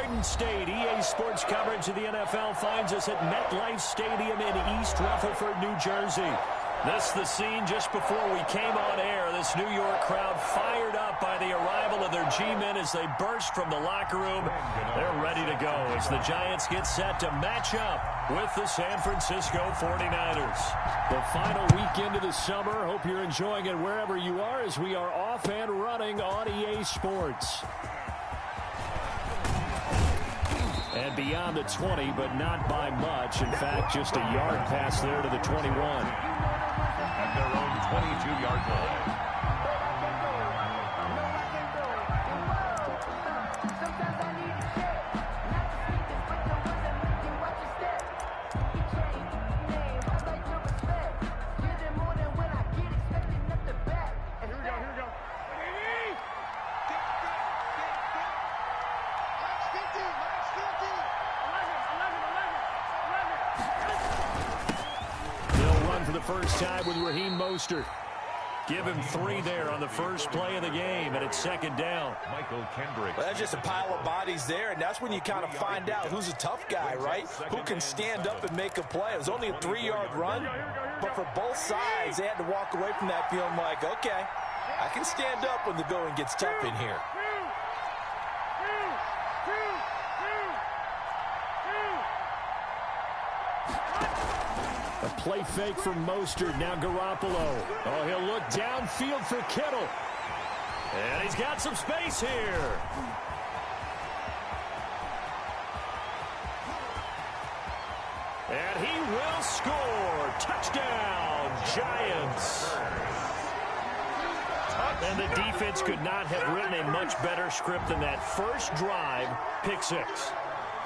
Garden State. EA Sports coverage of the NFL finds us at MetLife Stadium in East Rutherford, New Jersey. This the scene just before we came on air. This New York crowd fired up by the arrival of their G-men as they burst from the locker room. They're ready to go as the Giants get set to match up with the San Francisco 49ers. The final weekend of the summer. Hope you're enjoying it wherever you are as we are off and running on EA Sports. And beyond the 20, but not by much. In fact, just a yard pass there to the 21. At their own 22-yard line. First time with Raheem Mostert. Give him 3 there on the first play of the game, and it's second down. Michael Kendrick. Well, that's just a pile of bodies there, and that's when you kind of find out who's a tough guy, right? Who can stand up and make a play. It was only a 3-yard run, but for both sides, they had to walk away from that feeling like, okay, I can stand up when the going gets tough in here. A play fake from Mostert. Now Garoppolo. Oh, he'll look downfield for Kittle. And he's got some space here. And he will score. Touchdown, Giants. And the defense could not have written a much better script than that first drive, pick 6.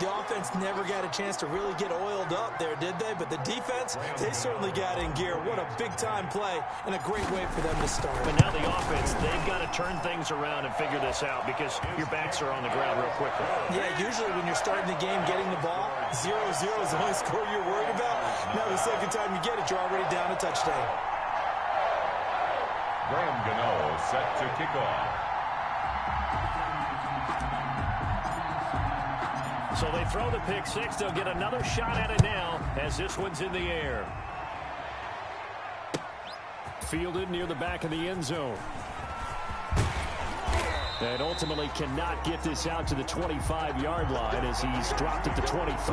The offense never got a chance to really get oiled up there, did they? But the defense, they certainly got in gear. What a big-time play and a great way for them to start. But now the offense, they've got to turn things around and figure this out because your backs are on the ground real quickly. Yeah, usually when you're starting the game, getting the ball, 0-0 is the only score you're worried about. Now the second time you get it, you're already down a touchdown. Graham Gano set to kick off. So they throw the pick 6. They'll get another shot at it now as this one's in the air. Fielded near the back of the end zone. And ultimately cannot get this out to the 25-yard line as he's dropped at the 23. At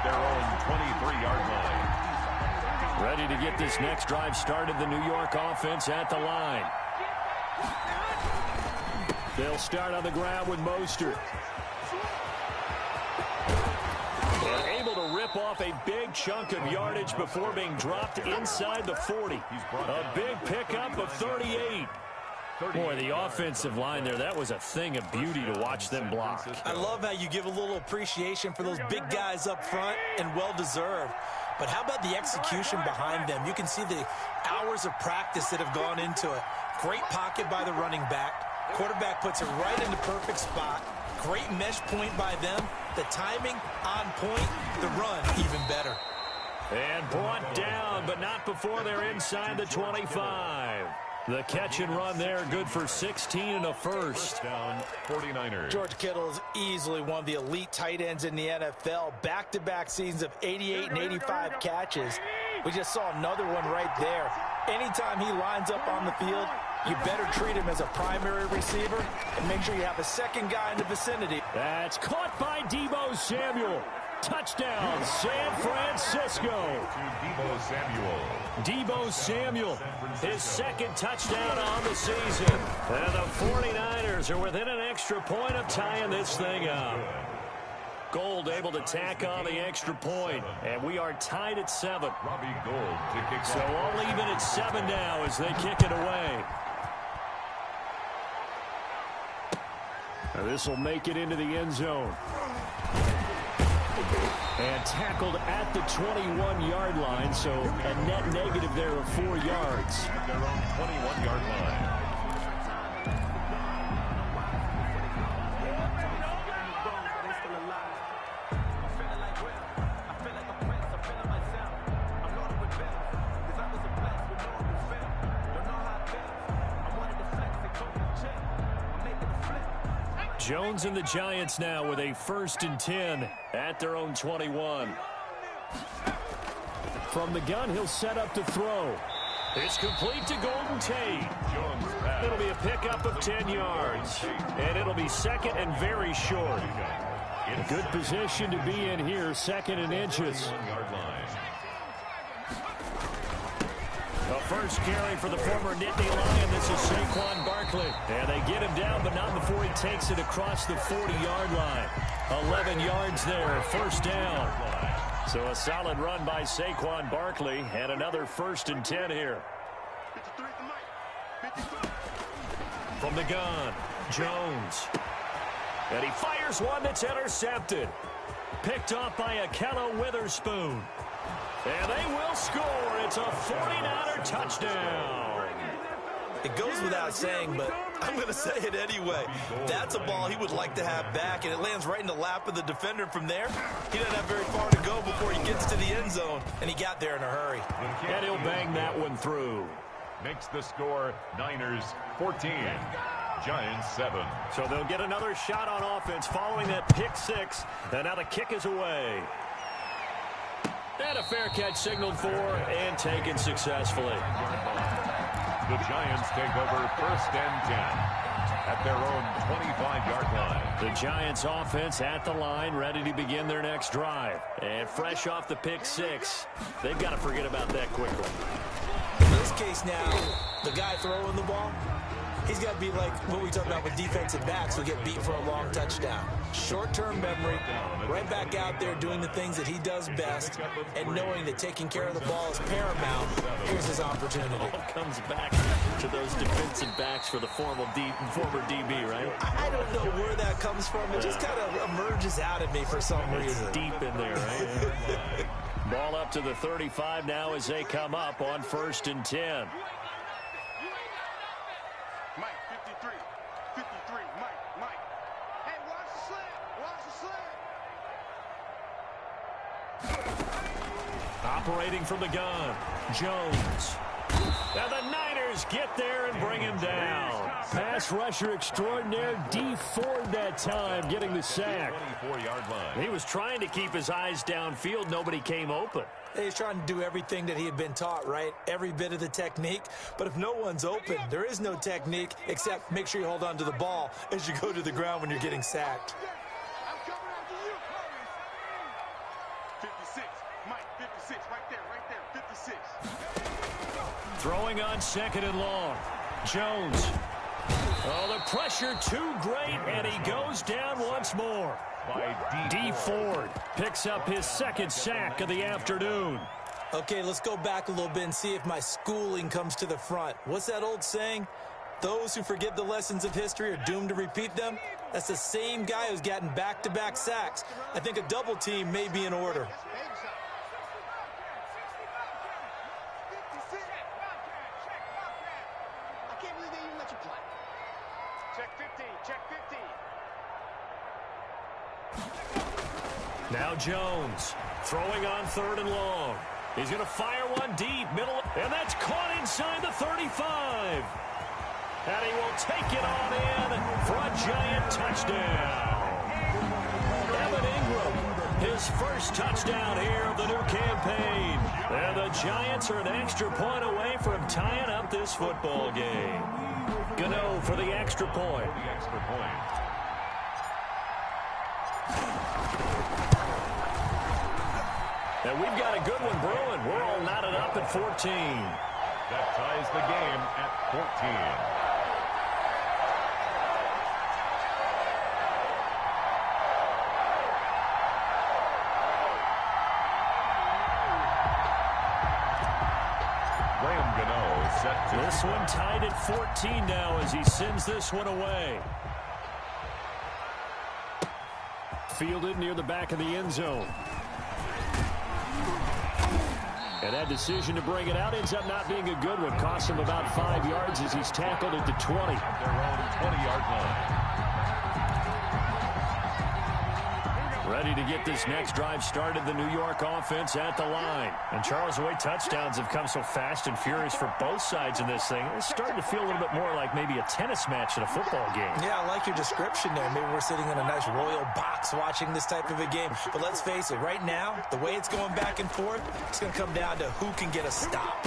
their own 23-yard line. Ready to get this next drive started. The New York offense at the line. They'll start on the ground with Mostert. They're able to rip off a big chunk of yardage before being dropped inside the 40. A big pickup of 38. Boy, the offensive line there, that was a thing of beauty to watch them block. I love how you give a little appreciation for those big guys up front, and well-deserved. But how about the execution behind them? You can see the hours of practice that have gone into it. Great pocket by the running back. Quarterback puts it right in the perfect spot. Great mesh point by them. The timing on point. The run even better. And brought down, but not before they're inside the 25. The catch and run there, good for 16 and a first. Down 49ers. George Kittle is easily one of the elite tight ends in the NFL. Back-to-back seasons of 88 and 85 catches. We just saw another one right there. Anytime he lines up on the field, you better treat him as a primary receiver and make sure you have a second guy in the vicinity. That's caught by Deebo Samuel. Touchdown, San Francisco. Deebo Samuel. Deebo Samuel, his second touchdown on the season. And the 49ers are within an extra point of tying this thing up. Gold able to tack on the extra point, and we are tied at 7. Robbie Gould to kick. So all even at 7 now as they kick it away. Now this will make it into the end zone. And tackled at the 21-yard line, so a net negative there of 4 yards. At their own 21-yard line. Jones and the Giants now with a 1st and 10 at their own 21. From the gun, he'll set up to throw. It's complete to Golden Tate. It'll be a pickup of 10 yards. And it'll be 2nd and very short. A good position to be in here, 2nd and inches. A first carry for the former Nittany Lion. This is Saquon Barkley. And they get him down, but not before he takes it across the 40-yard line. 11 yards there, 1st down. So a solid run by Saquon Barkley, and another 1st and 10 here. From the gun, Jones. And he fires one that's intercepted. Picked off by Akello Witherspoon. And they will score. It's a 49er touchdown. It goes without saying, but I'm going to say it anyway. That's a ball he would like to have back, and it lands right in the lap of the defender from there. He doesn't have very far to go before he gets to the end zone, and he got there in a hurry. And he'll bang that one through. Makes the score Niners 14, Giants 7. So they'll get another shot on offense following that pick 6, and now the kick is away. And a fair catch signaled for and taken successfully. The Giants take over 1st and 10 at their own 25-yard line. The Giants offense at the line, ready to begin their next drive. And fresh off the pick 6, they've got to forget about that quickly. In this case now, the guy throwing the ball, he's got to be like what we talked about with defensive backs who get beat for a long touchdown. Short-term memory, right back out there doing the things that he does best, and knowing that taking care of the ball is paramount. Here's his opportunity. All comes back to those defensive backs for the former DB, right? I don't know where that comes from. It just kind of emerges out of me for some reason. It's deep in there, right? Ball up to the 35 now as they come up on 1st and 10. Operating from the gun, Jones. And the Niners get there and bring him down. Pass rusher extraordinaire, D Ford that time, getting the sack. 24-yard line. He was trying to keep his eyes downfield. Nobody came open. He's trying to do everything that he had been taught, right? Every bit of the technique. But if no one's open, there is no technique except make sure you hold on to the ball as you go to the ground when you're getting sacked. Throwing on 2nd and long. Jones. Oh, the pressure too great, and he goes down once more. By D Ford picks up his 2nd sack of the afternoon. Okay, let's go back a little bit and see if my schooling comes to the front. What's that old saying? Those who forget the lessons of history are doomed to repeat them. That's the same guy who's gotten back-to-back sacks. I think a double team may be in order. Now Jones throwing on 3rd and long. He's going to fire one deep, middle, and that's caught inside the 35. And he will take it on in for a Giant touchdown. Evan Ingram, his first touchdown here of the new campaign. And the Giants are an extra point away from tying up this football game. Gano for the extra point. And we've got a good one brewing. We're all knotted up at 14. That ties the game at 14. This one tied at 14 now as he sends this one away. Fielded near the back of the end zone. And that decision to bring it out ends up not being a good one. Costs him about 5 yards as he's tackled at the 20. At their own 20-yard line. ready to get this next drive started. The New York offense at the line. And Charles, the way touchdowns have come so fast and furious for both sides in this thing, it's starting to feel a little bit more like maybe a tennis match in a football game. Yeah, I like your description there. Maybe we're sitting in a nice royal box watching this type of a game. But let's face it, right now, the way it's going back and forth, it's going to come down to who can get a stop.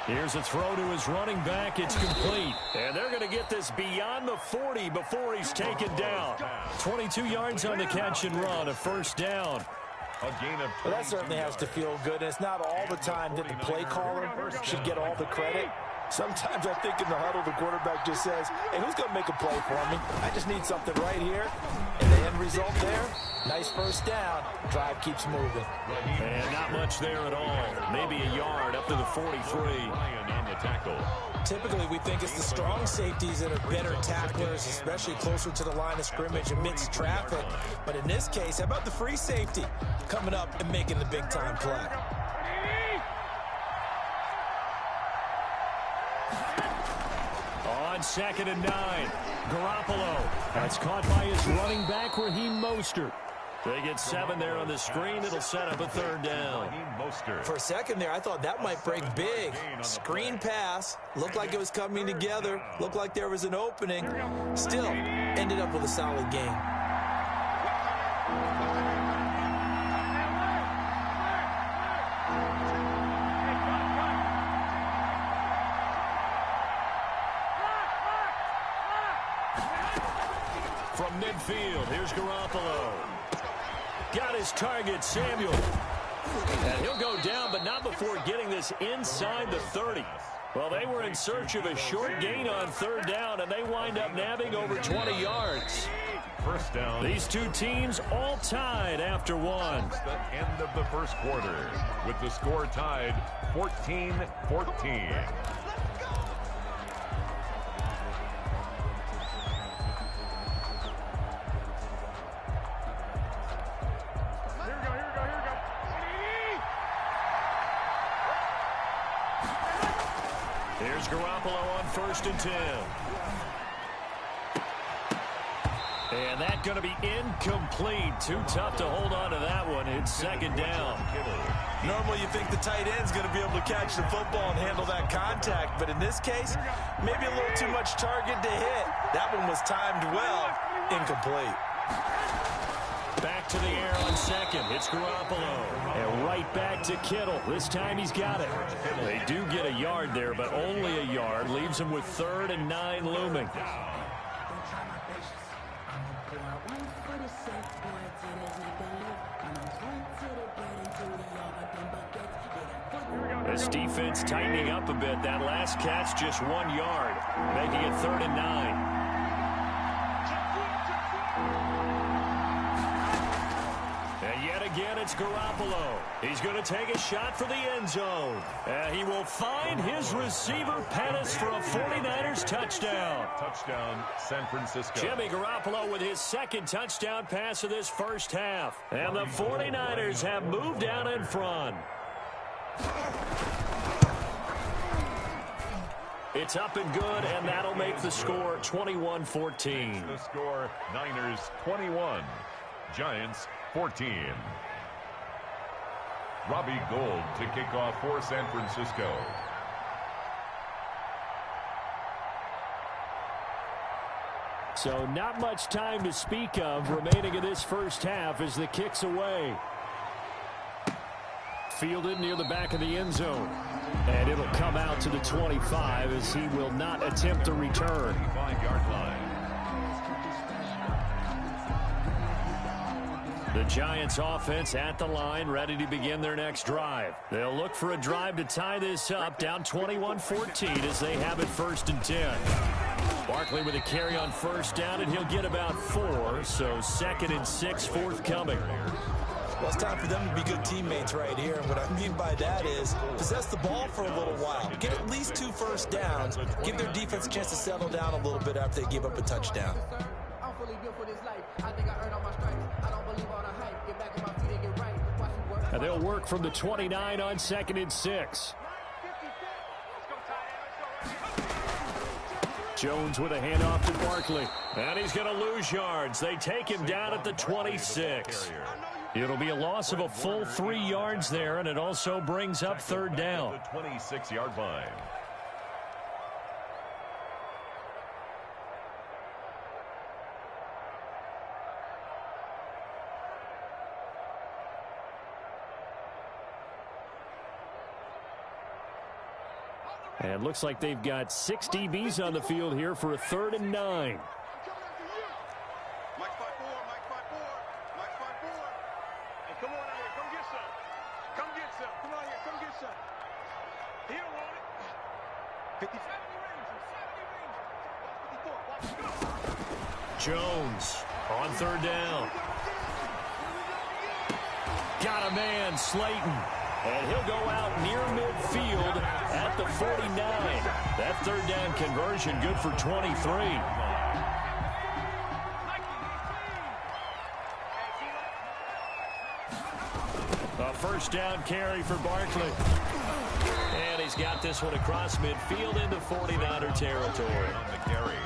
Here's a throw to his running back. It's complete. And they're going to get this beyond the 40 before he's taken down. 22 yards on the catch and run, a first down. Well, that certainly has to feel good. And it's not all the time that the play caller should get all the credit. Sometimes I think in the huddle, the quarterback just says, hey, who's going to make a play for me? I just need something right here. And the end result there, nice first down. Drive keeps moving. And not much there at all. Maybe a yard up to the 43. On the tackle. Typically, we think it's the strong safeties that are better tacklers, especially closer to the line of scrimmage amidst traffic. But in this case, how about the free safety coming up and making the big-time play? On 2nd and 9, Garoppolo. That's caught by his running back, Raheem Mostert. They get 7 there on the screen. It'll set up a third down. For a second there, I thought that might break big. Screen pass. Looked like it was coming together. Looked like there was an opening. Still, ended up with a solid game. From midfield, here's Garoppolo. Got his target, Samuel. And he'll go down, but not before getting this inside the 30. Well, they were in search of a short gain on third down, and they wind up nabbing over 20 yards. First down. These two teams all tied after one. The end of the first quarter with the score tied 14-14. Here's Garoppolo on 1st and 10. And that's going to be incomplete. Too tough to hold on to that one. It's 2nd down. Normally you think the tight end's going to be able to catch the football and handle that contact. But in this case, maybe a little too much target to hit. That one was timed well. Incomplete. Back to the air on 2nd. It's Garoppolo. And right back to Kittle. This time he's got it. They do get a yard there, but only a yard. Leaves him with 3rd and 9 looming. This defense tightening up a bit. That last catch just 1 yard, making it 3rd and 9. And yet again, it's Garoppolo. He's going to take a shot for the end zone. He will find his receiver, Pettis, for a 49ers touchdown. Touchdown, San Francisco. Jimmy Garoppolo with his 2nd touchdown pass of this first half. And the 49ers have moved out in front. It's up and good, and that'll make the score 21-14. The score, Niners 21, Giants 14. Robbie Gould to kick off for San Francisco. So not much time to speak of remaining in this first half as the kick's away. Fielded near the back of the end zone. And it'll come out to the 25 as he will not attempt to return. 25-yard line. The Giants offense at the line, ready to begin their next drive. They'll look for a drive to tie this up, down 21-14 as they have it 1st and 10. Barkley with a carry on 1st down, and he'll get about 4, so 2nd and 6 forthcoming. Well, it's time for them to be good teammates right here. And what I mean by that is possess the ball for a little while. Get at least 2 first downs. Give their defense a chance to settle down a little bit after they give up a touchdown. And they'll work from the 29 on 2nd and 6. Jones with a handoff to Barkley. And he's going to lose yards. They take him down at the 26. It'll be a loss of a full 3 yards there, and it also brings up third down. The 26-yard line. And looks like they've got 6 DBs on the field here for a 3rd and 9. Mike 5-4, Mike 5-4, Mike 5-4. Hey, come on out here, come get some. Come get some. Come on here, come get some. He don't want it. 50. 70 Rangers. 54. Jones on 3rd down. Got a man, Slayton. And he'll go out near midfield at the 49. That 3rd down conversion good for 23. A 1st down carry for Barkley. And he's got this one across midfield into 49er territory. On the carry.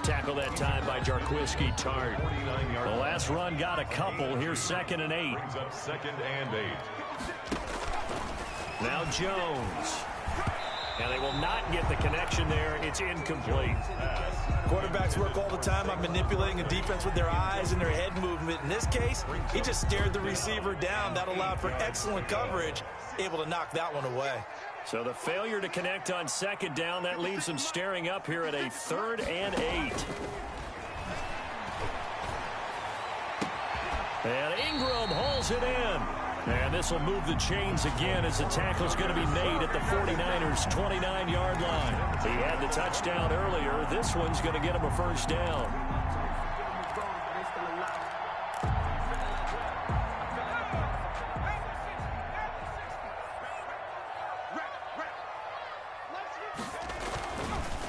Tackle that time by Jarquiski Tart. The last run got a couple. Here's 2nd and 8. Brings up 2nd and 8. Now Jones. And they will not get the connection there. It's incomplete. Quarterbacks work all the time on manipulating a defense with their eyes and their head movement. In this case, he just stared the receiver down. That allowed for excellent coverage, able to knock that one away. So the failure to connect on 2nd down, that leaves them staring up here at a 3rd and 8. And Ingram hauls it in. And this will move the chains again as the tackle's going to be made at the 49ers' 29-yard line. He had the touchdown earlier. This one's going to get him a 1st down.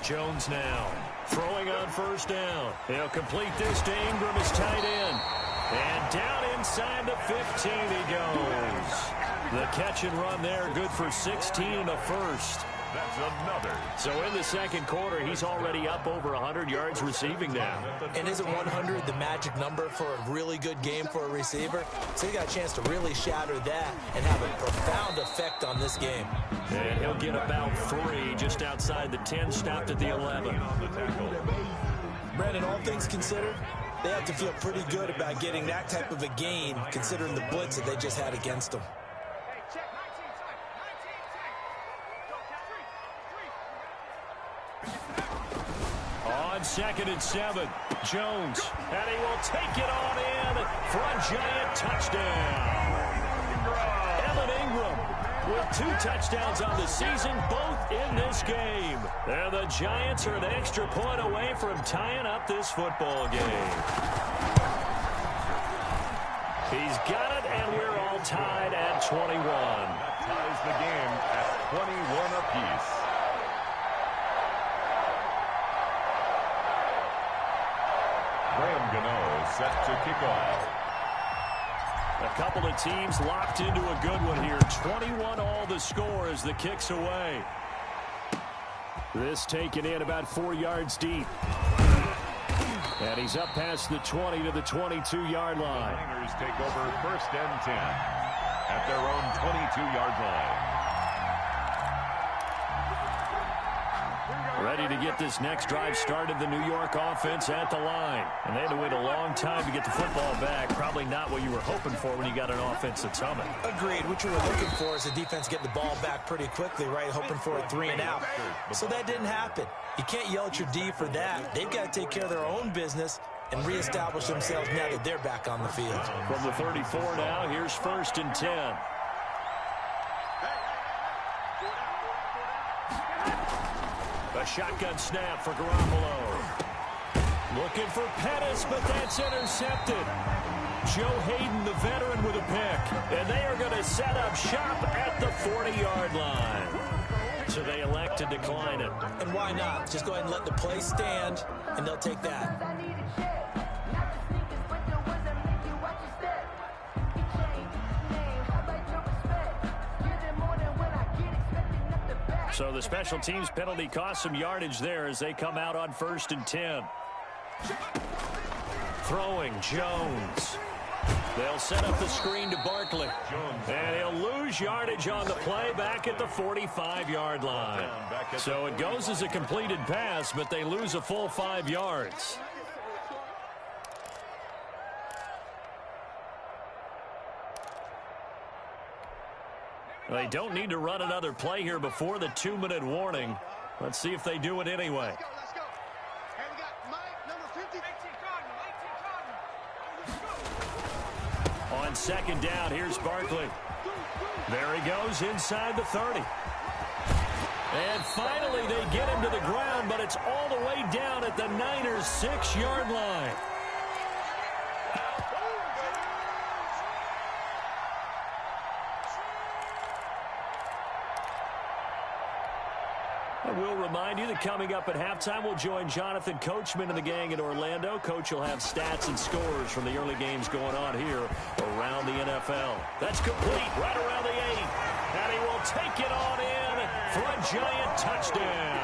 Jones now throwing on 1st down. He'll complete this to Ingram, his tight end. And down inside the 15 he goes. The catch and run there, good for 16 and a 1st. That's another. So in the 2nd quarter, he's already up over 100 yards receiving now. And isn't 100 the magic number for a really good game for a receiver? So he got a chance to really shatter that and have a profound effect on this game. And he'll get about 3 just outside the 10, stopped at the 11. Brandon, all things considered, they have to feel pretty good about getting that type of a gain considering the blitz that they just had against them. On 2nd and 7, Jones, and he will take it on in for a giant touchdown. Evan Ingram with 2 touchdowns on the season, both in this game. And the Giants are an extra point away from tying up this football game. He's got it, and we're all tied at 21. That ties the game at 21 apiece. Graham Gano set to kick off. A couple of teams locked into a good one here. 21 all the score as the kick's away. This taken in about 4 yards deep. And he's up past the 20 to the 22-yard line. Niners take over 1st and 10 at their own 22-yard line. Ready to get this next drive started, the New York offense at the line. And they had to wait a long time to get the football back. Probably not what you were hoping for when you got an offense that's humming. Agreed. What you were looking for is the defense getting the ball back pretty quickly, right? Hoping for a 3 and out. So that didn't happen. You can't yell at your D for that. They've got to take care of their own business and reestablish themselves now that they're back on the field. From the 34 now, here's 1st and 10. A shotgun snap for Garoppolo. Looking for Pettis, but that's intercepted. Joe Hayden, the veteran, with a pick. And they are going to set up shop at the 40-yard line. So they elect to decline it. And why not? Just go ahead and let the play stand, and they'll take that. So the special teams penalty cost some yardage there as they come out on 1st and 10. Throwing Jones. They'll set up the screen to Barkley. And he'll lose yardage on the play back at the 45-yard line. So it goes as a completed pass, but they lose a full 5 yards. They don't need to run another play here before the 2-minute warning. Let's see if they do it anyway. Let's go. Hey, we got Mike, number 50. On 2nd down, here's Barkley. There he goes inside the 30. And finally they get him to the ground, but it's all the way down at the Niners' 6-yard line. I will remind you that coming up at halftime, we'll join Jonathan Coachman and the gang in Orlando. Coach will have stats and scores from the early games going on here around the NFL. That's complete right around the 8. And he will take it on in for a Giant touchdown.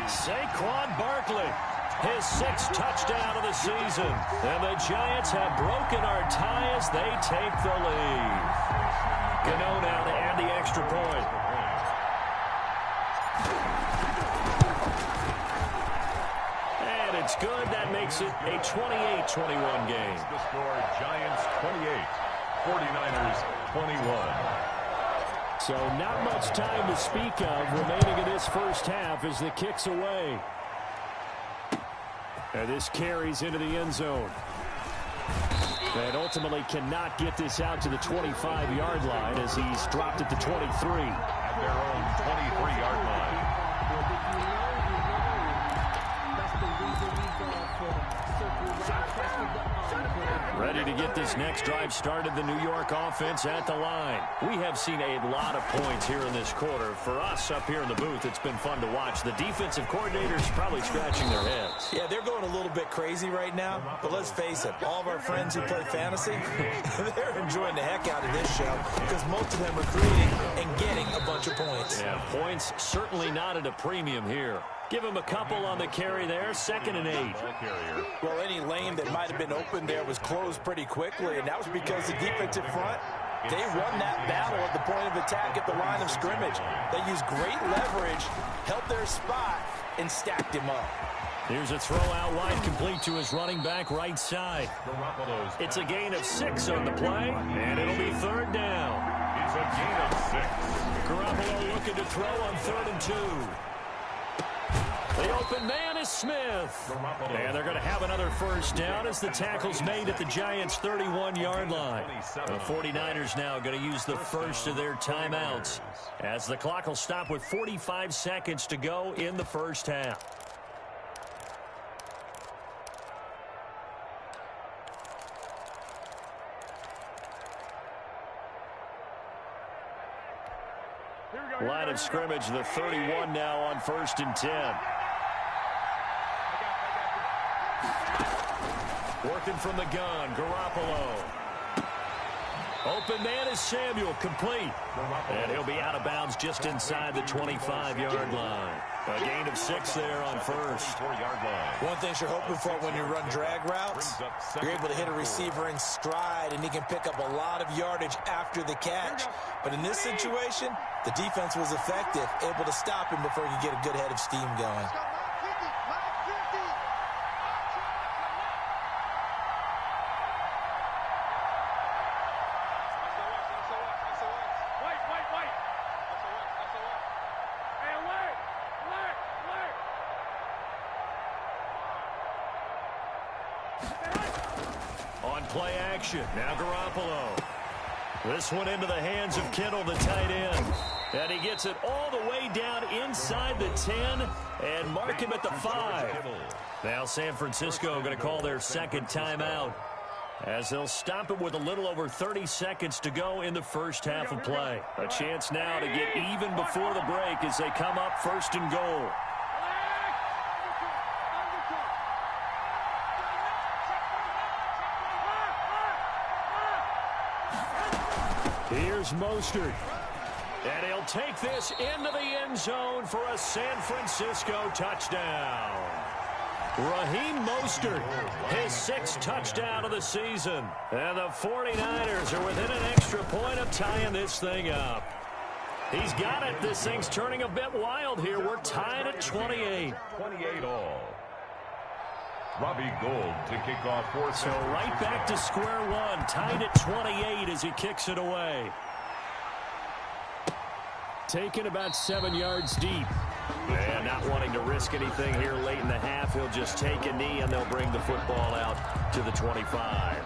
Saquon Barkley, his 6th touchdown of the season. And the Giants have broken our tie as they take the lead. Gano now to add the extra point. It's good. That makes it a 28-21 game. The score, Giants 28, 49ers 21. So not much time to speak of remaining in this first half as the kick's away. And this carries into the end zone. And ultimately cannot get this out to the 25-yard line as he's dropped at the 23. At their own 23-yard line. Ready to get this next drive started, the New York offense at the line. We have seen a lot of points here in this quarter. For us up here in the booth, it's been fun to watch. The defensive coordinators probably scratching their heads. Yeah, they're going a little bit crazy right now, but let's face it, all of our friends who play fantasy, they're enjoying the heck out of this show because most of them are creating and getting a bunch of points. Yeah, points certainly not at a premium here. Give him a couple on the carry there, 2nd and 8. Well, any lane that might have been open there was closed pretty quickly, and that was because the defensive front, they won that battle at the point of attack at the line of scrimmage. They used great leverage, held their spot, and stacked him up. Here's a throw out wide, complete to his running back right side. It's a gain of 6 on the play, and it'll be 3rd down. It's a gain of 6. Garoppolo looking to throw on 3rd and 2. The open man is Smith. And they're going to have another first down as the tackle's made at the Giants' 31-yard line. The 49ers now going to use the first of their timeouts as the clock will stop with 45 seconds to go in the first half. Line of scrimmage, the 31 now on 1st and 10. Working from the gun, Garoppolo. Open man is Samuel, complete. And he'll be out of bounds just inside the 25-yard line. A gain of 6 there on 1st. One thing you're hoping for when you run drag routes, you're able to hit a receiver in stride, and he can pick up a lot of yardage after the catch. But in this situation, the defense was effective, able to stop him before he could get a good head of steam going. On play action, now Garoppolo. This one into the hands of Kittle, the tight end. And he gets it all the way down inside the 10 and mark him at the 5. Now San Francisco going to call their 2nd timeout as they'll stop it with a little over 30 seconds to go in the first half of play. A chance now to get even before the break as they come up 1st and goal. Here's Mostert. And he'll take this into the end zone for a San Francisco touchdown. Raheem Mostert, his 6th touchdown of the season. And the 49ers are within an extra point of tying this thing up. He's got it. This thing's turning a bit wild here. We're tied at 28. 28 all. Robbie Gould to kick off for So right back to square one. Tied at 28 as he kicks it away. Taken about 7 yards deep. And not wanting to risk anything here late in the half, he'll just take a knee and they'll bring the football out to the 25.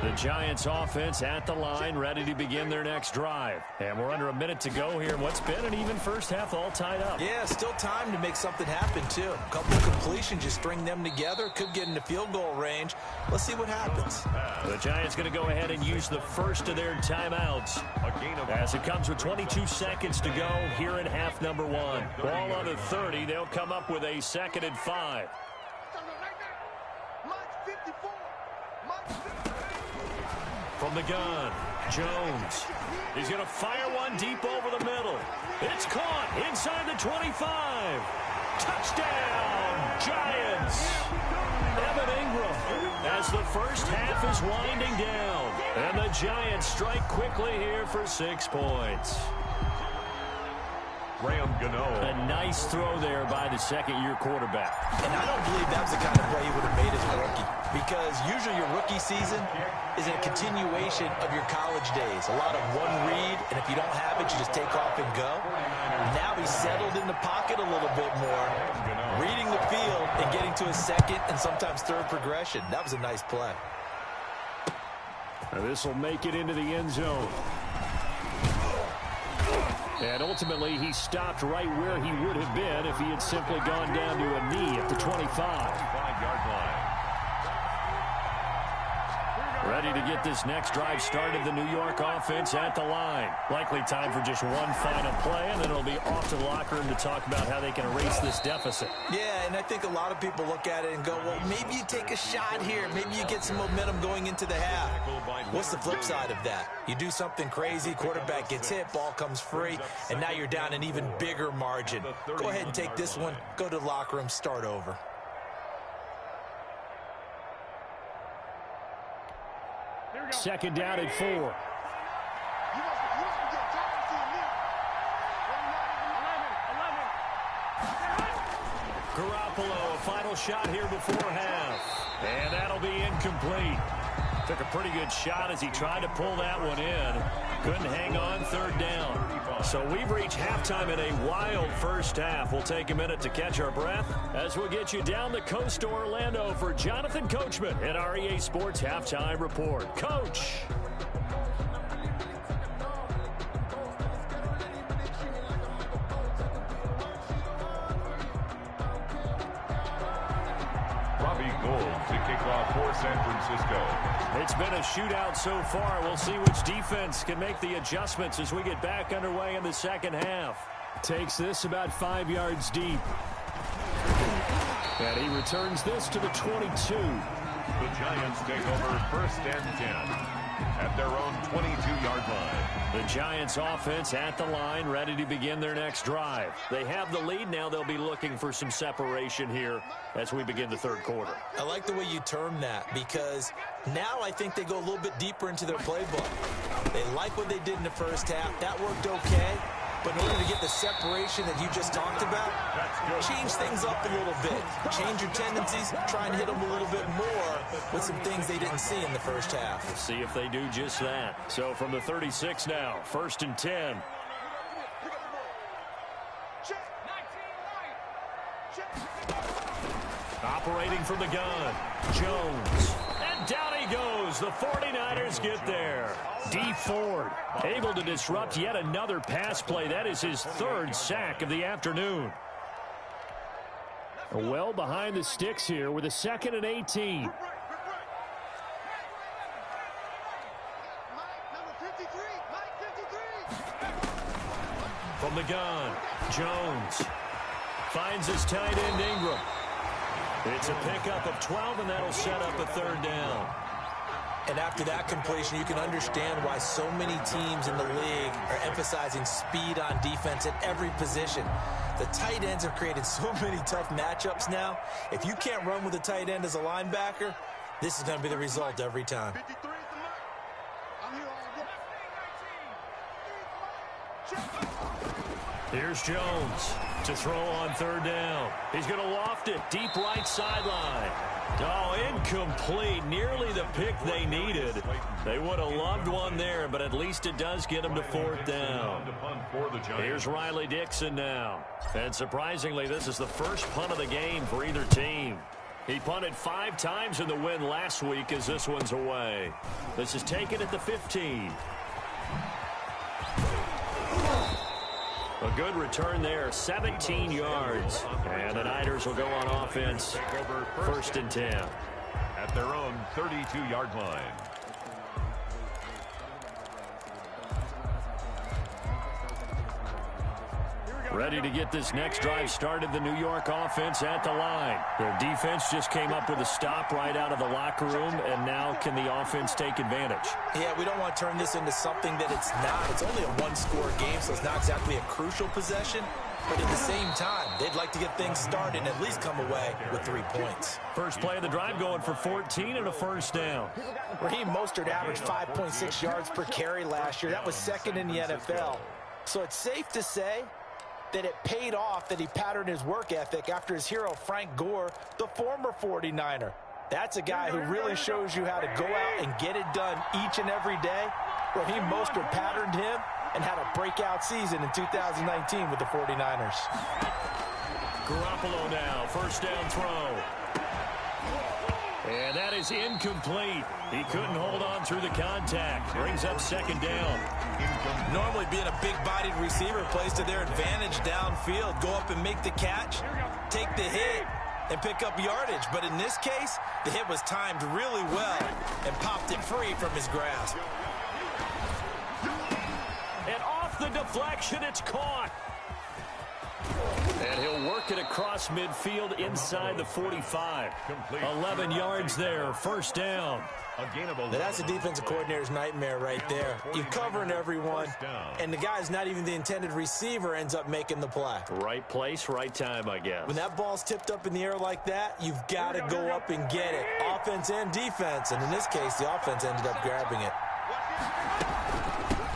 The Giants offense at the line, ready to begin their next drive. And we're under a minute to go here in what's been an even first half, all tied up. Yeah, still time to make something happen, too. A couple of completions, just string them together. Could get into field goal range. Let's see what happens. The Giants going to go ahead and use the first of their timeouts as it comes with 22 seconds to go here in half number 1. Ball on the 30. They'll come up with a 2nd and 5. From the gun, Jones. He's going to fire one deep over the middle. It's caught inside the 25. Touchdown, Giants. Evan Ingram as the first half is winding down. And the Giants strike quickly here for 6 points. Graham Gano. A nice throw there by the second-year quarterback. And I don't believe that was the kind of play he would have made as a rookie. Because usually your rookie season is a continuation of your college days. A lot of one read, and if you don't have it, you just take off and go. Now he's settled in the pocket a little bit more, reading the field and getting to his second and sometimes third progression. That was a nice play. Now this will make it into the end zone. And ultimately, he stopped right where he would have been if he had simply gone down to a knee at the 25. 25-yard line. Ready to get this next drive started, the New York offense at the line. Likely time for just one final play, and then it'll be off to the locker room to talk about how they can erase this deficit. Yeah, and I think a lot of people look at it and go, well, maybe you take a shot here. Maybe you get some momentum going into the half. What's the flip side of that? You do something crazy, quarterback gets hit, ball comes free, and now you're down an even bigger margin. Go ahead and take this one, go to the locker room, start over. Second down at 4. Garoppolo, a final shot here before half. And that'll be incomplete. Took a pretty good shot as he tried to pull that one in. Couldn't hang on, 3rd down. So we've reached halftime in a wild first half. We'll take a minute to catch our breath as we'll get you down the coast to Orlando for Jonathan Coachman at our EA Sports Halftime Report. Coach. Robbie Gould to kick off for San Francisco. It's been a shootout so far. We'll see which defense can make the adjustments as we get back underway in the second half. Takes this about 5 yards deep. And he returns this to the 22. The Giants take over 1st and 10 at their own 22-yard line. The Giants offense at the line, ready to begin their next drive. They have the lead now. They'll be looking for some separation here as we begin the 3rd quarter. I like the way you term that because now I think they go a little bit deeper into their playbook. They like what they did in the first half. That worked okay. But in order to get the separation that you just talked about, change things up a little bit. Change your tendencies, try and hit them a little bit more with some things they didn't see in the first half. We'll see if they do just that. So from the 36 now, 1st and 10. Operating from the gun, Jones. And down he goes. The 49ers get there. D. Ford able to disrupt yet another pass play. That is his 3rd sack of the afternoon. Well behind the sticks here with a 2nd and 18. From the gun, Jones finds his tight end Ingram. It's a pickup of 12, and that'll set up a 3rd down. And after that completion, you can understand why so many teams in the league are emphasizing speed on defense at every position. The tight ends have created so many tough matchups now. If you can't run with a tight end as a linebacker, this is going to be the result every time. 53 is the mark. I'm here all day. Here's Jones to throw on third down. He's going to loft it deep right sideline. Oh, incomplete. Nearly the pick they needed. They would have loved one there, but at least it does get them to fourth down. Here's Riley Dixon now. And surprisingly, this is the first punt of the game for either team. He punted 5 times in the win last week as this one's away. This is taken at the 15. A good return there, 17 yards. And the Niners will go on offense, first and 10. At their own 32-yard line. Ready to get this next drive started, the New York offense at the line. Their defense just came up with a stop right out of the locker room, and now can the offense take advantage? Yeah, we don't want to turn this into something that it's not. It's only a one-score game, so it's not exactly a crucial possession. But at the same time, they'd like to get things started and at least come away with 3 points. First play of the drive going for 14 and a first down. Raheem Mostert averaged 5.6 yards per carry last year. That was second in the NFL. So it's safe to say that it paid off that he patterned his work ethic after his hero Frank Gore, the former 49er. That's a guy who really shows you how to go out and get it done each and every day. Raheem Mostert patterned him and had a breakout season in 2019 with the 49ers. Garoppolo now, first down throw. And that is incomplete. He couldn't hold on through the contact. Brings up second down. Normally being a big-bodied receiver plays to their advantage downfield. Go up and make the catch, take the hit, and pick up yardage. But in this case, the hit was timed really well and popped it free from his grasp. And off the deflection, it's caught. And he'll work it across midfield inside the 45. 11 yards there, first down. Now that's the defensive coordinator's nightmare right there. You're covering everyone, and the guy's not even the intended receiver ends up making the play. Right place, right time, I guess. When that ball's tipped up in the air like that, you've got to go up and get it. Offense and defense, and in this case, the offense ended up grabbing it.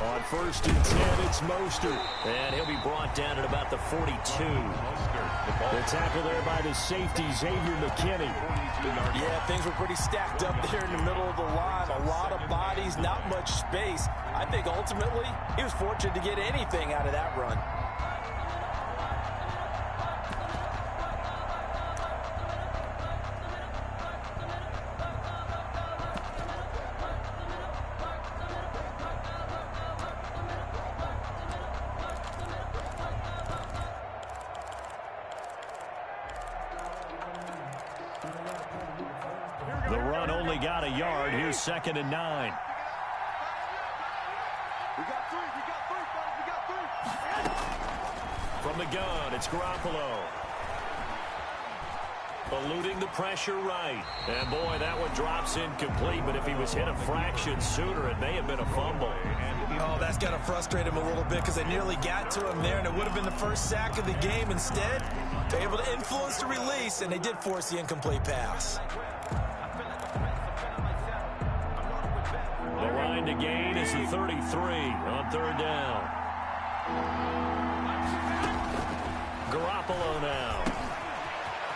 On first and 10, it's Mostert. And he'll be brought down at about the 42. The tackle there by the safety, Xavier McKinney. Yeah, things were pretty stacked up there in the middle of the line. A lot of bodies, not much space. I think ultimately he was fortunate to get anything out of that run. The run only got a yard. Here's second and 9. We got three, fellas, we got three. From the gun, it's Garoppolo. Eluding the pressure right. And boy, that one drops incomplete, but if he was hit a fraction sooner, it may have been a fumble. Oh, that's got to frustrate him a little bit because they nearly got to him there, and it would have been the first sack of the game. Instead, they're able to influence the release, and they did force the incomplete pass. The line to gain is the 33 on third down. Garoppolo now.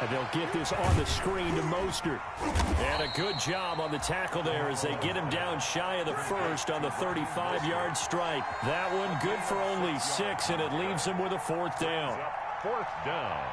And they'll get this on the screen to Mostert. And a good job on the tackle there as they get him down shy of the first on the 35-yard strike. That one good for only 6, and it leaves him with a fourth down. Fourth down.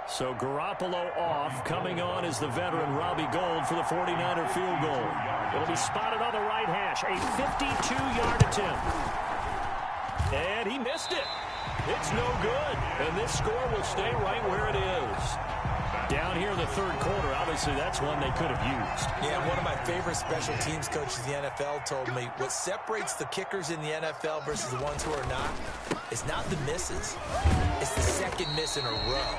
So Garoppolo off. Coming on is the veteran Robbie Gould for the 49er field goal. It'll be spotted on the right hash. A 52-yard attempt. And he missed it. It's no good. And this score will stay right where it is. Down here in the third quarter, obviously that's one they could have used. Yeah, one of my favorite special teams coaches in the NFL told me what separates the kickers in the NFL versus the ones who are not is not the misses. It's the second miss in a row.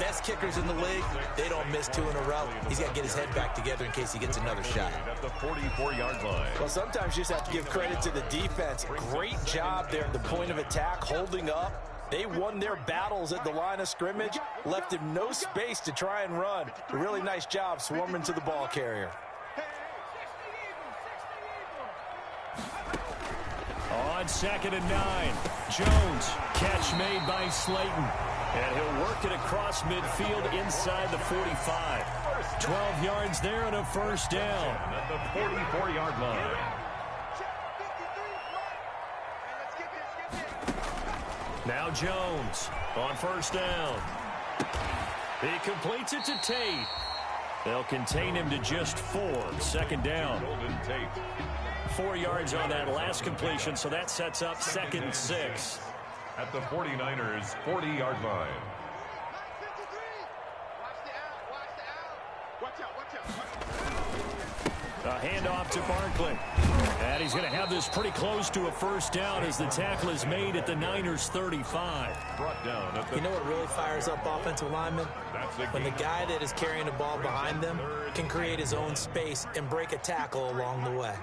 Best kickers in the league, they don't miss 2 in a row. He's got to get his head back together in case he gets another shot. At the 44-yard line. Well, sometimes you just have to give credit to the defense. Great job there at the point of attack, holding up. They won their battles at the line of scrimmage, left him no space to try and run. A really nice job swarming to the ball carrier. On 2nd and 9, Jones, catch made by Slayton. And he'll work it across midfield inside the 45. 12 yards there and a first down. At the 44-yard line. Now Jones on first down. He completes it to Tate. They'll contain him to just 4. 2nd down. 4 yards on that last completion, so that sets up 2nd and 6. At the 49ers' 40-yard line. A handoff to Barkley. And he's going to have this pretty close to a first down as the tackle is made at the Niners' 35. Brought down at the You know what really fires up offensive linemen? When the guy that is carrying the ball behind them can create his own space and break a tackle along the way.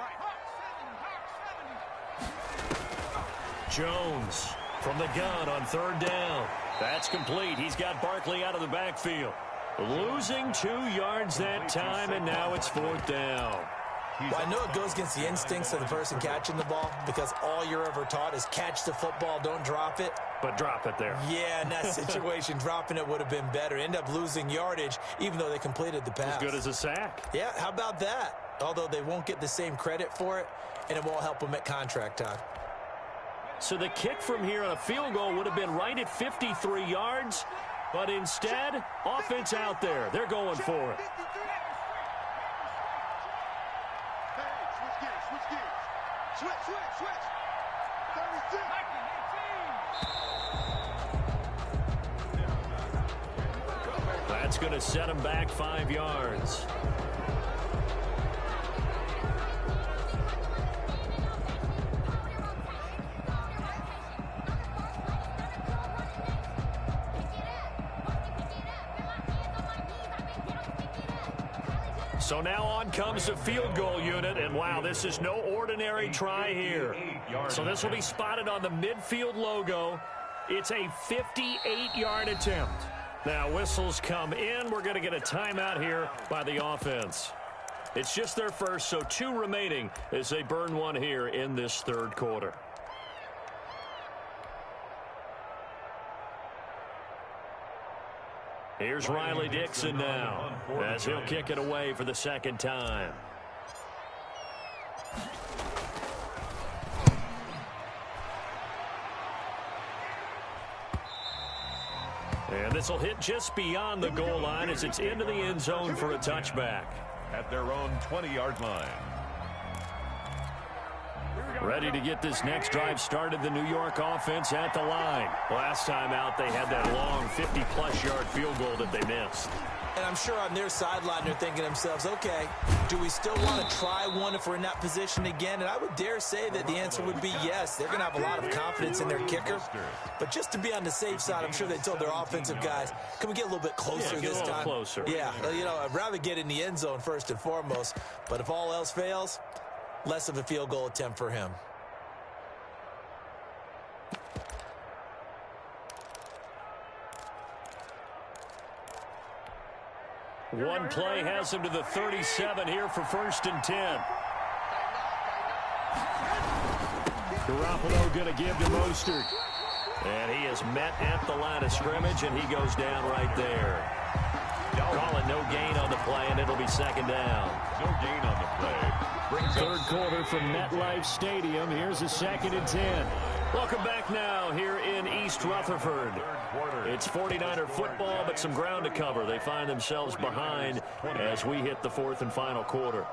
Jones from the gun on 3rd down. That's complete. He's got Barkley out of the backfield. Losing 2 yards that time, and now it's 4th down. Well, I know it goes against the instincts of the person catching the ball because all you're ever taught is catch the football, don't drop it. But drop it there. Yeah, in that situation, dropping it would have been better. End up losing yardage, even though they completed the pass. As good as a sack. Yeah, how about that? Although they won't get the same credit for it, and it won't help them at contract time. So the kick from here on a field goal would have been right at 53 yards, but instead, offense out there. They're going for it. That's going to set him back 5 yards. So now on comes the field goal unit, and wow, this is no ordinary try here. So this will be spotted on the midfield logo. It's a 58-yard attempt. Now whistles come in. We're going to get a timeout here by the offense. It's just their first, so 2 remaining as they burn one here in this 3rd quarter. Here's Riley Dixon now as he'll kick it away for the 2nd time. And this will hit just beyond the goal line as it's into the end zone for a touchback. At their own 20-yard line. Ready to get this next drive started, the New York offense at the line. Last time out, they had that long 50-plus yard field goal that they missed. And I'm sure on their sideline, they're thinking to themselves, okay, do we still want to try one if we're in that position again? And I would dare say that the answer would be yes. They're going to have a lot of confidence in their kicker. But just to be on the safe side, I'm sure they told their offensive guys, can we get a little bit closer this time? Closer. Yeah, you know, I'd rather get in the end zone first and foremost. But if all else fails, less of a field goal attempt for him. One play has him to the 37 here for 1st and 10. Garoppolo going to give to Mostert. And he is met at the line of scrimmage, and he goes down right there. Calling no gain on the play, and it'll be 2nd down. No gain on the play. 3rd quarter from MetLife Stadium. Here's a 2nd and 10. Welcome back now here in East Rutherford. It's 49er football, but some ground to cover. They find themselves behind as we hit the 4th and final quarter.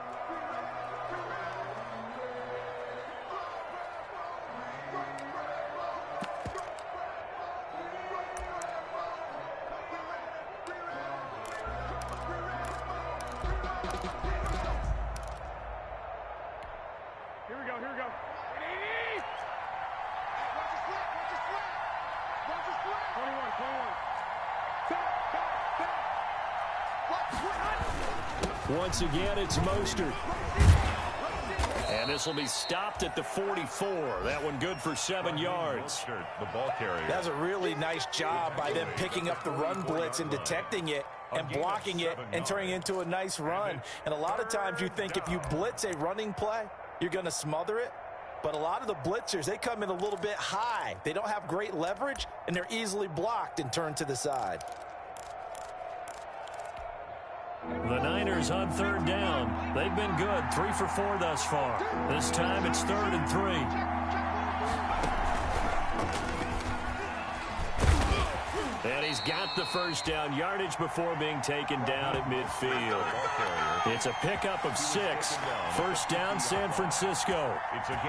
Once again, it's Mostert. And this will be stopped at the 44. That one good for 7 yards. The ball carrier. That's a really nice job by them picking up the run blitz and detecting it and blocking it and turning it into a nice run. And a lot of times you think if you blitz a running play, you're going to smother it. But a lot of the blitzers, they come in a little bit high. They don't have great leverage, and they're easily blocked and turned to the side. The Niners on 3rd down. They've been good, 3 for 4 thus far. This time it's 3rd and 3. And he's got the first down yardage before being taken down at midfield. It's a pickup of 6. First down, San Francisco.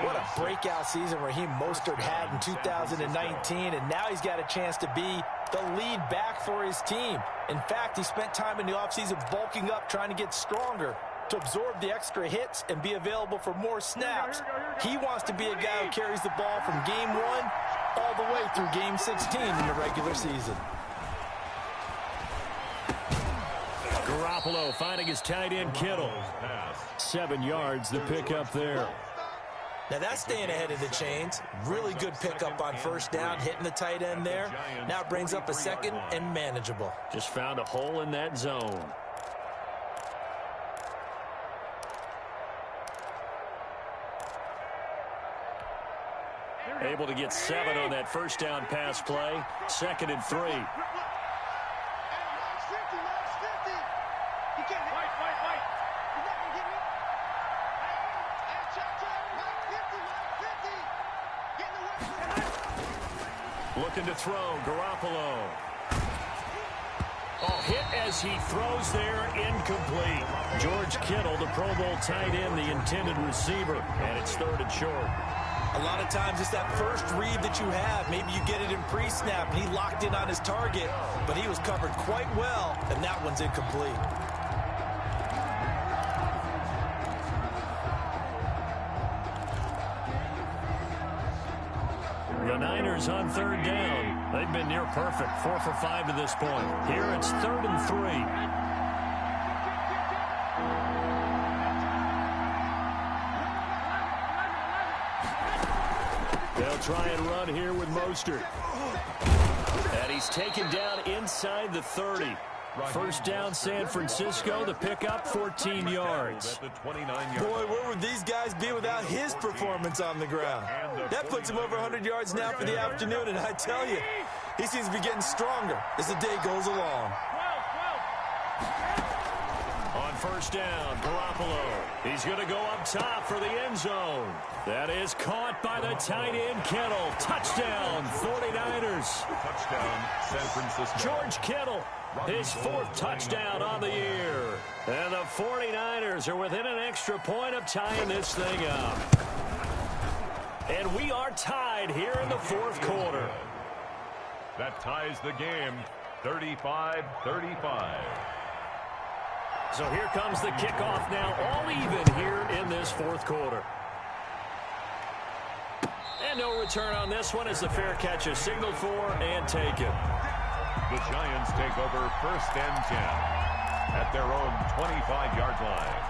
What a breakout season Raheem Mostert had in 2019, and now he's got a chance to be the lead back for his team. In fact, he spent time in the offseason bulking up, trying to get stronger to absorb the extra hits and be available for more snaps. He wants to be a guy who carries the ball from game 1 all the way through game 16 in the regular season. Garoppolo finding his tight end Kittle. 7 yards, the pickup there. Now that's staying ahead of the chains. Really good pickup on first down, hitting the tight end there. Now it brings up a 2nd and manageable. Just found a hole in that zone. Able to get 7 on that first down pass play. 2nd and 3. Looking to throw, Garoppolo. Oh, hit as he throws there, incomplete. George Kittle, the Pro Bowl tight end, the intended receiver, and it's 3rd and short. A lot of times it's that first read that you have. Maybe you get it in pre-snap, and he locked in on his target, but he was covered quite well, and that one's incomplete. The Niners on 3rd down. They've been near perfect, 4 for 5 to this point. Here it's 3rd and 3. They'll try and run here with Mostert. And he's taken down inside the 30. First down, San Francisco. The pickup, 14 yards. Boy, where would these guys be without his performance on the ground? That puts him over 100 yards now for the afternoon, and I tell you, he seems to be getting stronger as the day goes along. On first down, Garoppolo. He's going to go up top for the end zone. That is caught by the tight end, Kittle. Touchdown, 49ers. Touchdown, San Francisco. George Kittle, his 4th touchdown on the year. And the 49ers are within an extra point of tying this thing up. And we are tied here in the 4th quarter. That ties the game, 35-35. So here comes the kickoff now, all even here in this 4th quarter. And no return on this one as the fair catch is signaled for and taken. The Giants take over 1st and 10 at their own 25-yard line.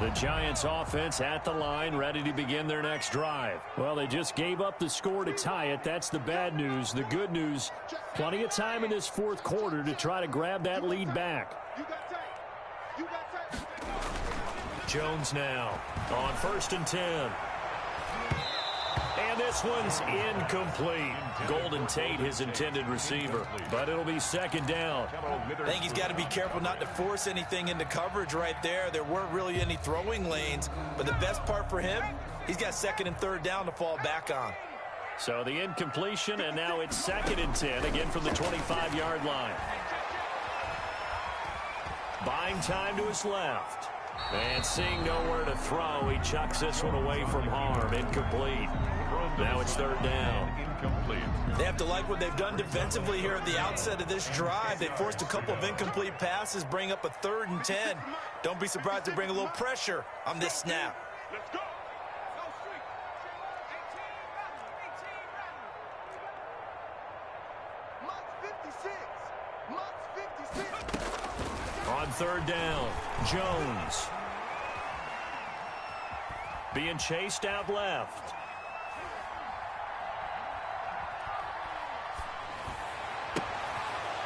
The Giants offense at the line, ready to begin their next drive. Well, they just gave up the score to tie it. That's the bad news. The good news, plenty of time in this 4th quarter to try to grab that lead back. Jones now on 1st and 10. And this one's incomplete. Golden Tate, his intended receiver. But it'll be 2nd down. I think he's got to be careful not to force anything into coverage right there. There weren't really any throwing lanes. But the best part for him, he's got 2nd and 3rd down to fall back on. So the incompletion, and now it's 2nd and 10, again from the 25-yard line. Buying time to his left. And seeing nowhere to throw, he chucks this one away from harm. Incomplete. Now it's 3rd down. Incomplete. They have to like what they've done defensively here at the outset of this drive. They forced a couple of incomplete passes, bring up a 3rd and 10. Don't be surprised to bring a little pressure on this snap. Let's go. Mike 56. On third down, Jones. Being chased out left.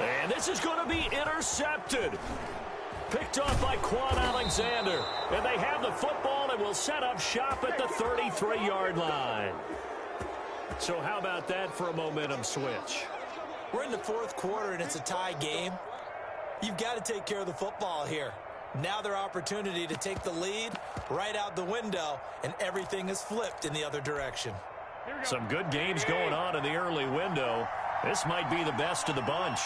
And this is going to be intercepted. Picked off by Quan Alexander. And they have the football and will set up shop at the 33-yard line. So how about that for a momentum switch? We're in the fourth quarter, and it's a tie game. You've got to take care of the football here. Now their opportunity to take the lead right out the window, and everything is flipped in the other direction. Some good games going on in the early window. This might be the best of the bunch.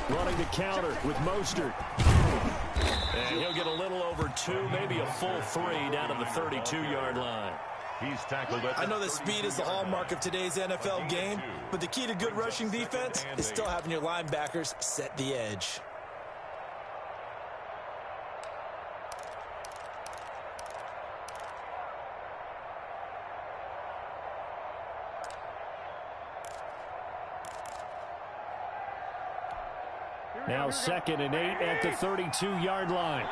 Running the counter with Mostert. And he'll get a little over 2, maybe a full 3 down to the 32-yard line. He's tackled it. I know that speed is the hallmark of today's NFL game, but the key to good rushing defense is still having your linebackers set the edge. Now 2nd and 8 at the 32-yard line.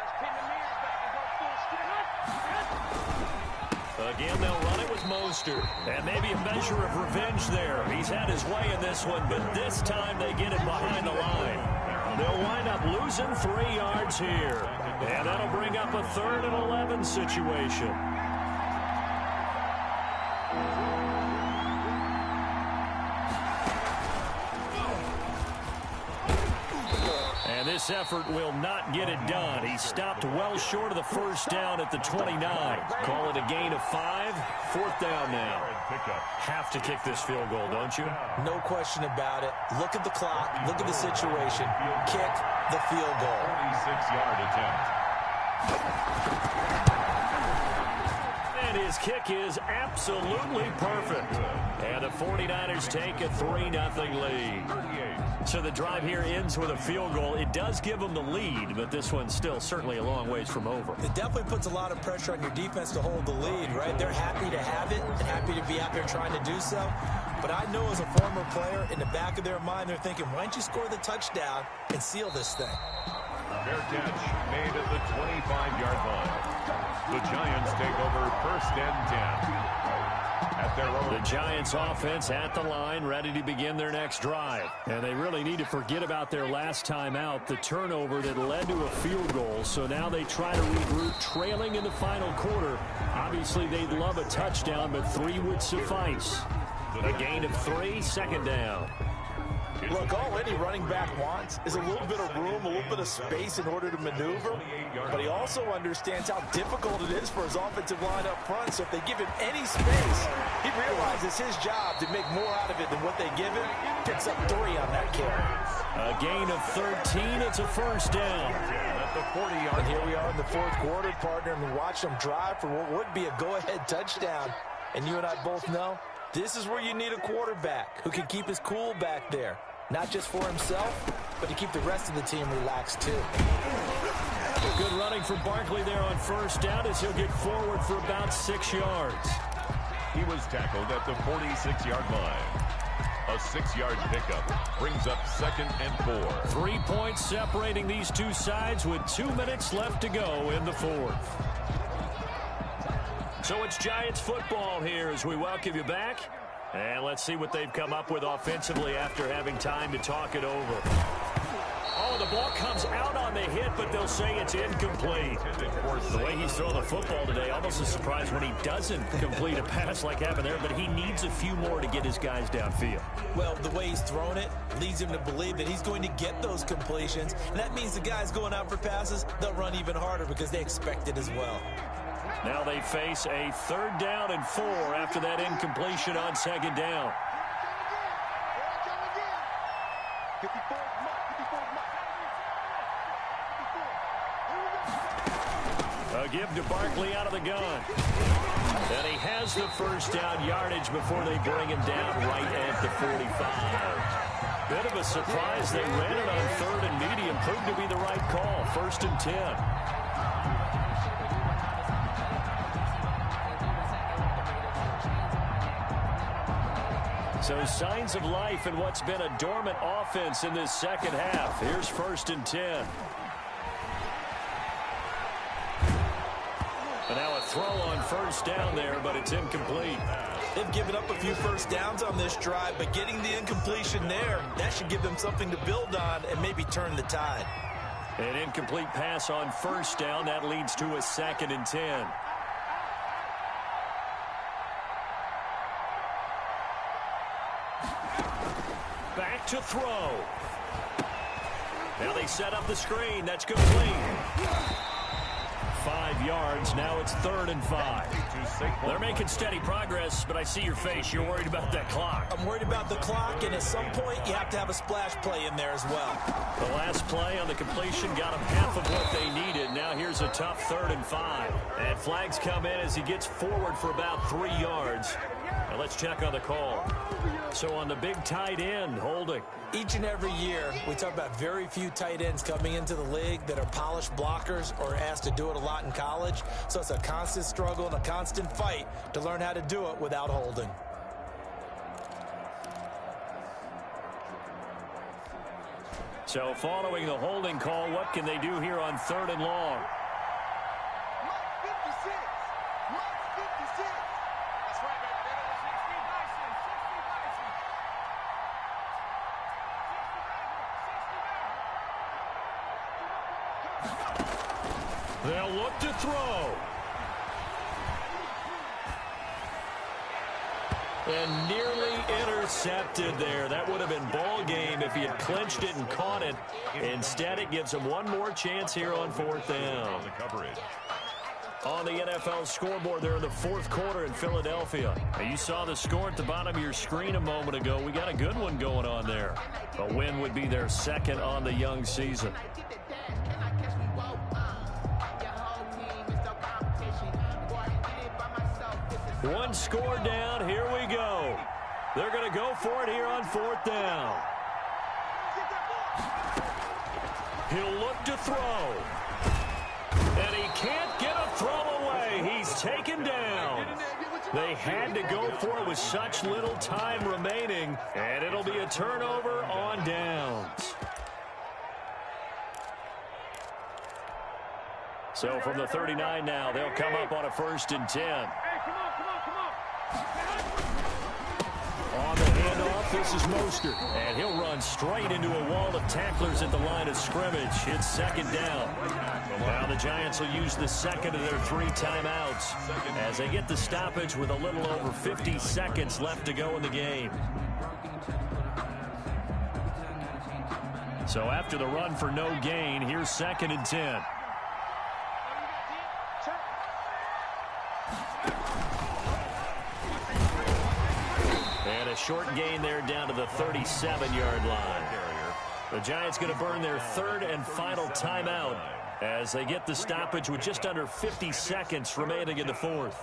Again, they'll run it with Mostert. And maybe a measure of revenge there. He's had his way in this one, but this time they get it behind the line. They'll wind up losing 3 yards here. And that'll bring up a 3rd and 11 situation. And this effort will not get it done. He stopped well short of the first down at the 29. Call it a gain of 5. 4th down now. Have to kick this field goal, don't you? No question about it. Look at the clock. Look at the situation. Kick the field goal. 46-yard attempt. And his kick is absolutely perfect. And the 49ers take a 3-0 lead. So the drive here ends with a field goal. It does give them the lead, but this one's still certainly a long ways from over. It definitely puts a lot of pressure on your defense to hold the lead, right? They're happy to have it and happy to be out there trying to do so. But I know as a former player, in the back of their mind, they're thinking, why don't you score the touchdown and seal this thing? Fair catch made at the 25-yard line. The Giants take over 1st and 10. At their own. The Giants offense at the line, ready to begin their next drive. And they really need to forget about their last time out, the turnover that led to a field goal. So now they try to regroup, trailing in the final quarter. Obviously, they'd love a touchdown, but 3 would suffice. A gain of 3, 2nd down. Look, all any running back wants is a little bit of room, a little bit of space in order to maneuver, but he also understands how difficult it is for his offensive line up front, so if they give him any space, he realizes his job to make more out of it than what they give him. Picks up 3 on that carry. A gain of 13, it's a 1st down. At the 40-yard. And here we are in the 4th quarter, partner, and we watch them drive for what would be a go-ahead touchdown. And you and I both know this is where you need a quarterback who can keep his cool back there. Not just for himself, but to keep the rest of the team relaxed, too. Good running from Barkley there on 1st down as he'll get forward for about 6 yards. He was tackled at the 46-yard line. A 6-yard pickup brings up 2nd and 4. 3 points separating these two sides with 2 minutes left to go in the 4th. So it's Giants football here as we welcome you back. And let's see what they've come up with offensively after having time to talk it over. Oh, the ball comes out on the hit, but they'll say it's incomplete. The way he's throwing the football today, almost a surprise when he doesn't complete a pass like happened there, but he needs a few more to get his guys downfield. Well, the way he's thrown it leads him to believe that he's going to get those completions. And that means the guys going out for passes, they'll run even harder because they expect it as well. Now they face a 3rd down and 4 after that incompletion on 2nd down. A give to Barkley out of the gun. And he has the 1st down yardage before they bring him down right at the 45. Bit of a surprise. They ran it on 3rd and medium. Proved to be the right call. 1st and 10. So signs of life in what's been a dormant offense in this second half. Here's 1st and 10. And now a throw on 1st down there, but it's incomplete. They've given up a few first downs on this drive, but getting the incompletion there, that should give them something to build on and maybe turn the tide. An incomplete pass on 1st down. That leads to a 2nd and 10. Back to throw. Now they set up the screen. That's complete. 5 yards. Now it's 3rd and 5. They're making steady progress, but I see your face. You're worried about that clock. I'm worried about the clock, and at some point you have to have a splash play in there as well. The last play on the completion got them half of what they needed. Now here's a tough 3rd and 5. And flags come in as he gets forward for about 3 yards. Now let's check on the call. So on the big tight end, holding. Each and every year, we talk about very few tight ends coming into the league that are polished blockers or asked to do it a lot in college. So it's a constant struggle and a constant fight to learn how to do it without holding. So following the holding call, what can they do here on 3rd and long? They'll look to throw. And nearly intercepted there. That would have been ball game if he had clinched it and caught it. Instead, it gives him one more chance here on 4th down. On the NFL scoreboard there in the 4th quarter in Philadelphia. Now, you saw the score at the bottom of your screen a moment ago. We got a good one going on there. A win would be their 2nd on the young season. One score down. Here we go. They're going to go for it here on 4th down. He'll look to throw. And he can't get a throw away. He's taken down. They had to go for it with such little time remaining. And it'll be a turnover on downs. So from the 39 now, they'll come up on a 1st and 10. On the handoff, this is Mostert. And he'll run straight into a wall of tacklers at the line of scrimmage. It's 2nd down. Now the Giants will use the 2nd of their 3 timeouts as they get the stoppage with a little over 50 seconds left to go in the game. So after the run for no gain, here's 2nd and 10. And a short gain there down to the 37-yard line. The Giants going to burn their 3rd and final timeout as they get the stoppage with just under 50 seconds remaining in the 4th.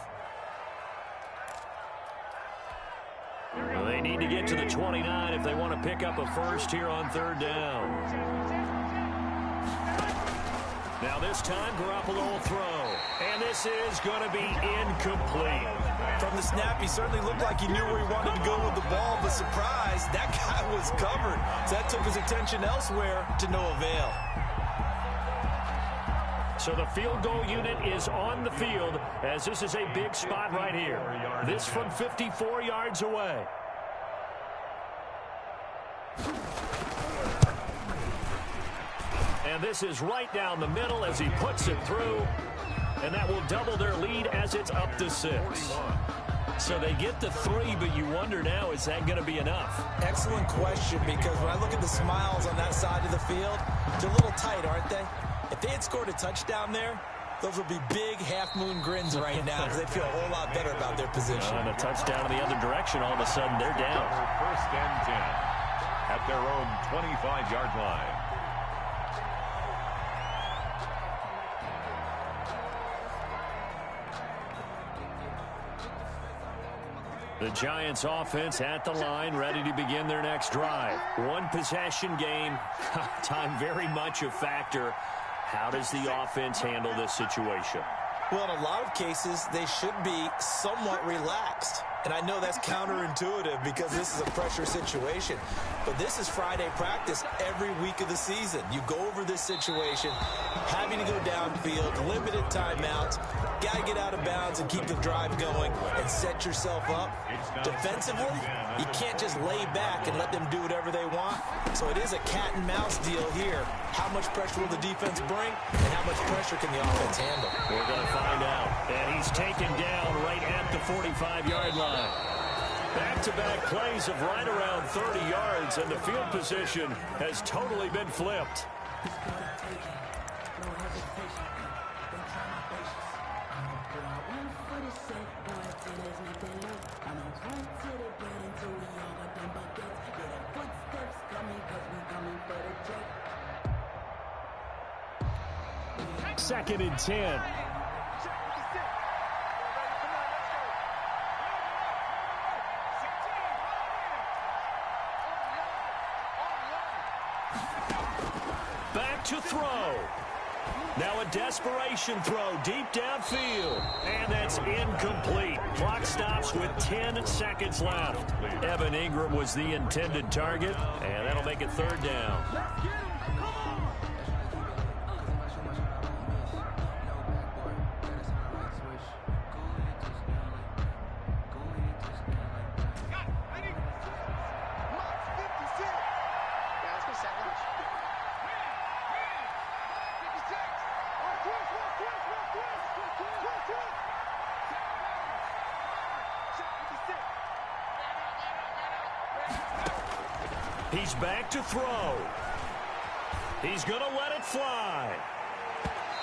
They need to get to the 29 if they want to pick up a first here on 3rd down. Now this time, Garoppolo will throw. And this is going to be incomplete. From the snap, he certainly looked like he knew where he wanted to go with the ball, but surprise, that guy was covered. So that took his attention elsewhere to no avail. So the field goal unit is on the field as this is a big spot right here. This from 54 yards away. And this is right down the middle as he puts it through. And that will double their lead as it's up to 6. So they get the 3, but you wonder now, is that going to be enough? Excellent question, because when I look at the smiles on that side of the field, they're a little tight, aren't they? If they had scored a touchdown there, those would be big half-moon grins right now because they'd feel a whole lot better about their position. And a touchdown in the other direction, all of a sudden they're down. 1st and 10 at their own 25-yard line. The Giants offense at the line, ready to begin their next drive. One possession game, time very much a factor. How does the offense handle this situation? Well, in a lot of cases, they should be somewhat relaxed. And I know that's counterintuitive because this is a pressure situation. But this is Friday practice every week of the season. You go over this situation, having to go downfield, limited timeouts, got to get out of bounds and keep the drive going and set yourself up. Defensively, you can't just lay back and let them do whatever they want. So it is a cat and mouse deal here. How much pressure will the defense bring and how much pressure can the offense handle? We're going to find out. And he's taken down right at the 45-yard line. Back-to-back plays of right around 30 yards, and the field position has totally been flipped. Second and 10. Back to throw. Now a desperation throw deep downfield. And that's incomplete. Clock stops with 10 seconds left. Evan Ingram was the intended target, and that'll make it third down. He's back to throw. He's going to let it fly.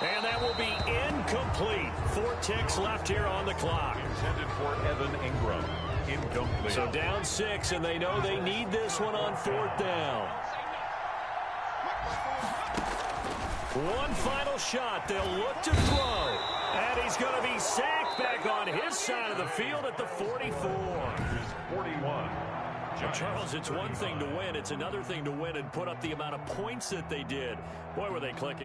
And that will be incomplete. 4 ticks left here on the clock. Intended for Evan Ingram. Incomplete. So down 6, and they know they need this one on 4th down. One final shot. They'll look to throw. And he's going to be sacked back on his side of the field at the 44. 41. Charles, it's one thing to win. It's another thing to win and put up the amount of points that they did. Boy, were they clicking.